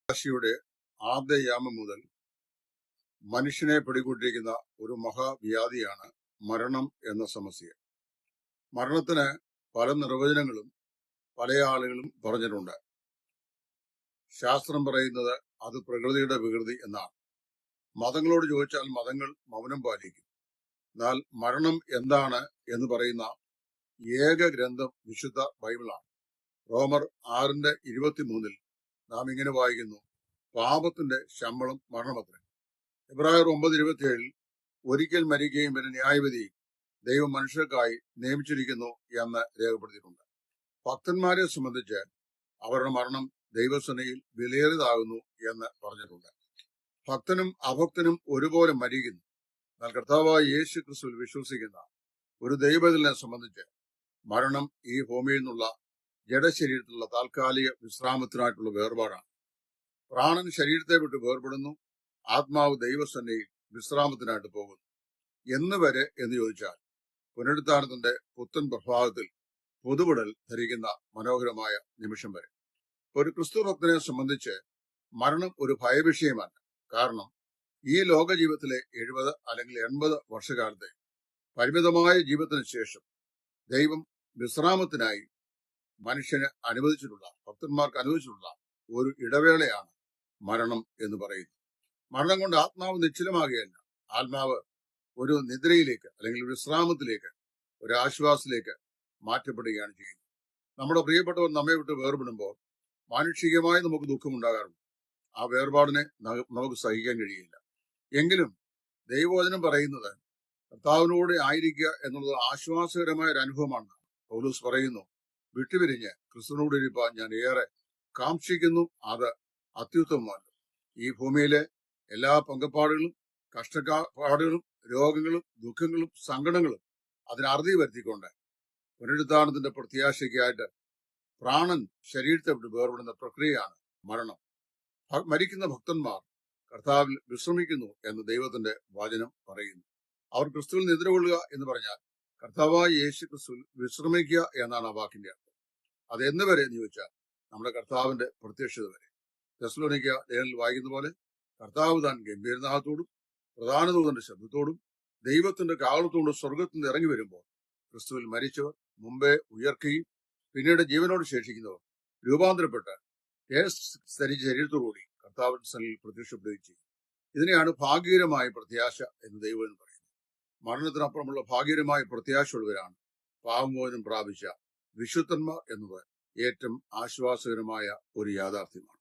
യുടെ ആദ്യയാമം മുതൽ മനുഷ്യനെ പിടികൂട്ടിയിരിക്കുന്ന ഒരു മഹാവ്യാധിയാണ് മരണം എന്ന സമസ്യ. മരണത്തിന് പല നിർവചനങ്ങളും പല ആളുകളും പറഞ്ഞിട്ടുണ്ട്. ശാസ്ത്രം പറയുന്നത് അത് പ്രകൃതിയുടെ വികൃതി എന്നാണ്. മതങ്ങളോട് ചോദിച്ചാൽ മതങ്ങൾ മൗനം പാലിക്കും. എന്നാൽ മരണം എന്താണ് എന്ന് പറയുന്ന ഏക ഗ്രന്ഥം വിശുദ്ധ ബൈബിളാണ്. റോമർ 6:23 നാം ഇങ്ങനെ വായിക്കുന്നു: പാപത്തിന്റെ ശമ്പളം മരണമത്രേ. എബ്രായർ 9:27 ഒരിക്കൽ മരിക്കുകയും പിന്നെ ന്യായവിധിയും ദൈവം മനുഷ്യർക്കായി നിയമിച്ചിരിക്കുന്നു എന്ന് രേഖപ്പെടുത്തിയിട്ടുണ്ട്. ഭക്തന്മാരെ സംബന്ധിച്ച് അവരുടെ മരണം ദൈവസേനയിൽ വിലയേറിയതാകുന്നു എന്ന് പറഞ്ഞിട്ടുണ്ട്. ഭക്തനും അഭക്തനും ഒരുപോലെ മരിക്കുന്നു. എന്നാൽ കർത്താവായ യേശു ക്രിസ്തുവിൽ വിശ്വസിക്കുന്ന ഒരു ദൈവത്തിനെ സംബന്ധിച്ച് മരണം ഈ ഭൂമിയിൽ നിന്നുള്ള ജഡശരീരത്തിലുള്ള താൽക്കാലിക വിശ്രാമത്തിനായിട്ടുള്ള വേർപാടാണ്. പ്രാണൻ ശരീരത്തെ വിട്ട് വേർപെടുന്നു, ആത്മാവ് ദൈവസേനയിൽ വിശ്രാമത്തിനായിട്ട് പോകുന്നു. എന്ന് വരെ എന്ന് ചോദിച്ചാൽ പുനരുത്ഥാനത്തിന്റെ പുത്തൻ പ്രഭാതത്തിൽ പുതുവിടൽ ധരിക്കുന്ന മനോഹരമായ നിമിഷം വരെ. ഒരു ക്രിസ്തു ഭക്തനെ സംബന്ധിച്ച് മരണം ഒരു ഭയവിഷയമല്ല. കാരണം ഈ ലോക ജീവിതത്തിലെ 70 അല്ലെങ്കിൽ 80 വർഷകാലത്തെ പരിമിതമായ ജീവിതത്തിന് ശേഷം ദൈവം വിശ്രാമത്തിനായി മനുഷ്യന് അനുവദിച്ചിട്ടുള്ള, ഭക്തന്മാർക്ക് അനുവദിച്ചിട്ടുള്ള ഒരു ഇടവേളയാണ് മരണം എന്ന് പറയുന്നത്. മരണം കൊണ്ട് ആത്മാവ് നിശ്ചലമാകുകയല്ല, ആത്മാവ് ഒരു നിദ്രയിലേക്ക് അല്ലെങ്കിൽ വിശ്രാമത്തിലേക്ക്, ഒരു ആശ്വാസത്തിലേക്ക് മാറ്റപ്പെടുകയാണ് ചെയ്യുന്നത്. നമ്മുടെ പ്രിയപ്പെട്ടവർ നമ്മെ വിട്ട് വേർപെടുമ്പോൾ മാനുഷികമായി നമുക്ക് ദുഃഖമുണ്ടാകാറുണ്ട്. ആ വേർപാടിനെ നമുക്ക് സഹിക്കാൻ കഴിയില്ല. എങ്കിലും ദൈവവചനം പറയുന്നത് കർത്താവിനോട് ആയിരിക്കുക എന്നുള്ളത് ആശ്വാസകരമായ ഒരു അനുഭവമാണ്. പൗലോസ് പറയുന്നു, വിട്ടുപിരിഞ്ഞ് ക്രിസ്തുവിനോട് ഇരിപ്പാൻ ഞാൻ ഏറെ കാക്ഷിക്കുന്നു, അത് അത്യുത്തമമല്ല. ഈ ഭൂമിയിലെ എല്ലാ പങ്കപ്പാടുകളും കഷ്ടപ്പാടുകളും രോഗങ്ങളും ദുഃഖങ്ങളും സങ്കടങ്ങളും അതിനറുതി വരുത്തിക്കൊണ്ട് പുനരുത്ഥാനത്തിന്റെ പ്രത്യാശയ്ക്കായിട്ട് പ്രാണൻ ശരീരത്തെ വിട്ട് വേർപെടുന്ന പ്രക്രിയയാണ് മരണം. മരിക്കുന്ന ഭക്തന്മാർ കർത്താവിൽ വിശ്രമിക്കുന്നു എന്ന് ദൈവത്തിന്റെ വചനം പറയുന്നു. അവർ ക്രിസ്തുവിൽ നിദ്രകൊള്ളുക എന്ന് പറഞ്ഞാൽ കർത്താവായ യേശു ക്രിസ്തുവിൽ വിശ്രമിക്കുക എന്നാണ് ആ വാക്കിന്റെ അർത്ഥം. അത് എന്ന് വരെ എന്ന് ചോദിച്ചാൽ നമ്മുടെ കർത്താവിന്റെ പ്രത്യക്ഷത വരെ. തെസ്സലോനിക്ക ലേഖനത്തിൽ വായിക്കുന്ന പോലെ കർത്താവ് താൻ ഗംഭീരനാഥത്തോടും പ്രധാന ദൂതന്റെ ശബ്ദത്തോടും ദൈവത്തിന്റെ കാവളത്തോടും സ്വർഗത്തിൽ നിന്ന് ഇറങ്ങി വരുമ്പോൾ ക്രിസ്തുവിൽ മരിച്ചവർ മുമ്പേ ഉയർക്കുകയും പിന്നീട് ജീവനോട് ശേഷിക്കുന്നവർ രൂപാന്തരപ്പെട്ട് ശരീരത്തോടുകൂടി കർത്താവിന്റെ സന്നിധിയിൽ പ്രത്യക്ഷപ്പെടുകയും ചെയ്യും. ഇതിനെയാണ് ഭാഗ്യകരമായ പ്രത്യാശ എന്ന് ദൈവം പറയുന്നത്. മരണത്തിനപ്പുറമുള്ള ഭാഗ്യകരമായ പ്രത്യാശയുള്ളവരാണ് പാപമോചനം പ്രാപിച്ച വിശുദ്ധന്മാർ എന്നത് ഏറ്റവും ആശ്വാസകരമായ ഒരു യാഥാർത്ഥ്യമാണ്.